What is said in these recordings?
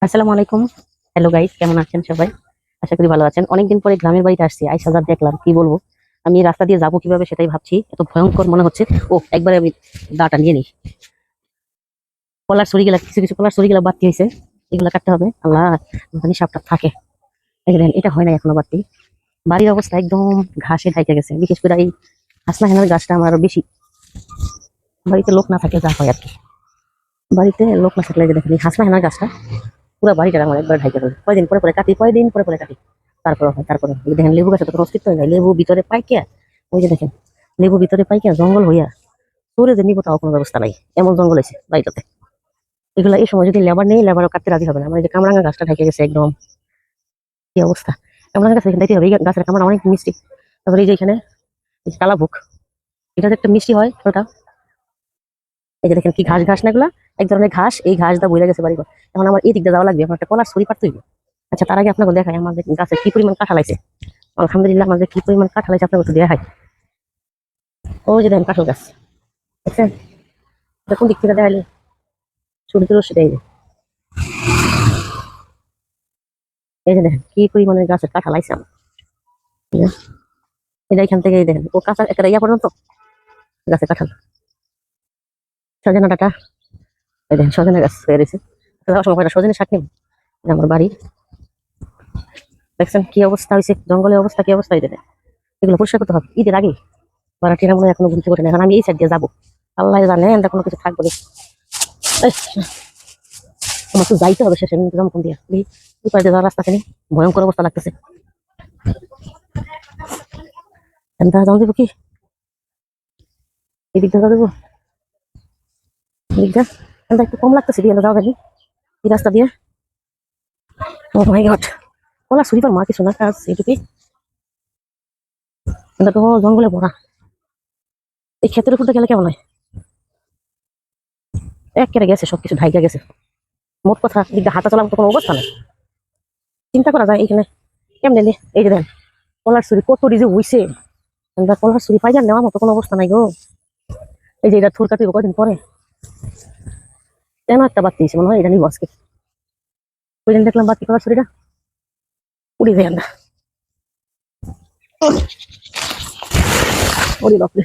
আসসালামু আলাইকুম। Hello guys, কেমন আছেন সবাই? আশা করি ভালো আছেন। অনেকদিন পরে গ্রামের বাড়িতে আসছি, আইসা যা দেখলাম কি বলবো। আমি রাস্তা দিয়ে যাবো কিভাবে সেটাই ভাবছি, এত ভয়ঙ্কর মনে হচ্ছে। ও একবারে আমি দাটা নিয়ে নিই। কলার ছড়ি গেলা, কিছু কিছু কলার ছড়ি গেলা বাড়তি হয়েছে, এগুলা কাটতে হবে। আল্লাহ, জানি সাপটা থাকে। দেখলেন, এটা হয় না এখনো বাড়তি। বাড়ির অবস্থা একদম ঘাসে ঢাইকে গেছে, বিশেষ করে এই হাসনা হেনার গাছটা আমার আরো বেশি। বাড়িতে লোক না থাকলে যা হয় আর কি। বাড়িতে লোক না থাকলে যে দেখেন এই হাসনা হেনার গাছটা পুরো বাড়িটা আমার একবার ঢাইকে ফেলে। কয়দিন পরে পরে কাটি, কয়দিন পরে পরে কাটি। তারপরে এই দেখেন লেবু গাছে তো কোনো অস্তিত্ব নাই, লেবু ভিতরে পাইকিয়া। ওই যে দেখেন, লেবু ভিতরে পাইকিয়া জঙ্গল হইয়া তোরে যে নিবো তাও কোনো ব্যবস্থা নাই, এমন জঙ্গল হয়েছে বাড়িটাতে। এগুলা এই সময় যদি লেবার নেই, লেবারও কাটতে রাজি হবে না। আমার এই যে কামরাঙ্গা গাছটা ঢেকে গেছে একদম, কি অবস্থা। কামরাঙ্গা গাছ এখানে দেখতে হবে, এই গাছের কামড়া অনেক মিষ্টি। তারপরে এই যে এখানে এই যে কালাভোগ, এটা যে একটা মিষ্টি হয় ওটা। এই যে দেখেন কি ঘাস ঘাস না এগুলা, এক ধরনের ঘাস, এই ঘাস দা বইরা গেছে বাড়িঘর। এখন আমার এই দিক দিয়ে যাওয়া লাগবে, আমার একটা কলার ছড়ি পারতে হইবে। আচ্ছা, তার আগে আপনাকে দেখাই আমাদের গাছে কি পরিমাণ কাঁঠাল আছে। আলহামদুলিল্লাহ, আমাদের কি পরিমাণ কাঁঠাল আছে আপনাকে একটু দেখাই। ওই যে দেখেন কাঁঠাল গাছ, দেখছেন? এটা কোন দিক থেকে দেখাইলে সূর্যের রশ্মিটা এই যে দেখেন কি পরিমাণের গাছের কাঁঠাল আইছে আমার। এই যে, এটা এখান থেকে এই দেখেন ও কাঁচা একটা ইয়া পর্যন্ত গাছের কাঁঠাল। সজনা ডাটা, এই দেখেন সজনা গাছ হয়ে রয়েছে। যাওয়ার সময় কয়টা সজনে শাক নিব। এটা আমার বাড়ি, দেখছেন কি অবস্থা হয়েছে, জঙ্গলের অবস্থা কি অবস্থা। এই দেখেন এগুলো পরিষ্কার করতে হবে ঈদের আগে। বারাটিরা মনে হয় এখনো ঘুরতে করে না, এখন আমি এই সাইড দিয়ে যাবো। আল্লাহ জানে এটা কোনো কিছু থাকবে না। এই, আমার তো যাইতে হবে শেষে, আমি কোন দিয়া এই ওই পাশে যাওয়ার রাস্তা নেই, ভয়ঙ্কর অবস্থা লাগতেছে। এনতা যাও দেবো কি, এই দিকটা যাও দেবো, দিকটা এনতা একটু কম লাগতেছে দিয়ে যাওয়া যাবে এই রাস্তা দিয়ে। ও মাই গড, ওলা সুরিপার মা কিছু না কাজ এইটুকুই। এটা তো জঙ্গলে ভরা, এই ক্ষেতের উপরটা গেলে কেমন হয়। এক কেটে গেছে, সবকিছু ঢাইকা গেছে। মোট কথা দিকটা হাঁটা চলার মতো কোনো অবস্থা নেই। চিন্তা করা যায় এইখানে কেমনে এই যে দেন কলার ছুরি কত ডিজে হইছে। কলার ছুরি পাইজার নেওয়ার মতো কোনো অবস্থা নাই গো। এই যে এটা থুর কাটিব কদিন পরে, কেন একটা বাড়তি মনে হয় এটা নিবো আজকে। ওই দিন দেখলাম বাড়তি কলার ছুরিটা উড়ে যায় না। ওরে বাপরে,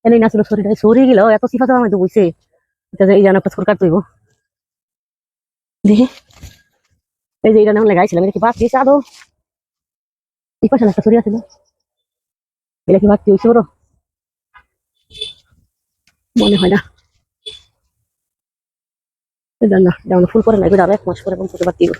এনেই না ছিল ছুরিটা, ছুরি গেল এত সিফা চাওয়া আমি তো বুঝছে। এটা যে এই যেন একটা থুর কাটতে হইব দেখি। এই যে এটা নেমন লাগাইছিলাম, এটা কি বাড়তি হয়েছে আদৌ? এই পাশে একটা ছুরি আছিল, এটা কি বাড়তি হয়েছে ওরও? মনে হয় না। না, যেমন ফুল করে না, এগুলো আরো 1 মাস পরে বাড়তি হইব।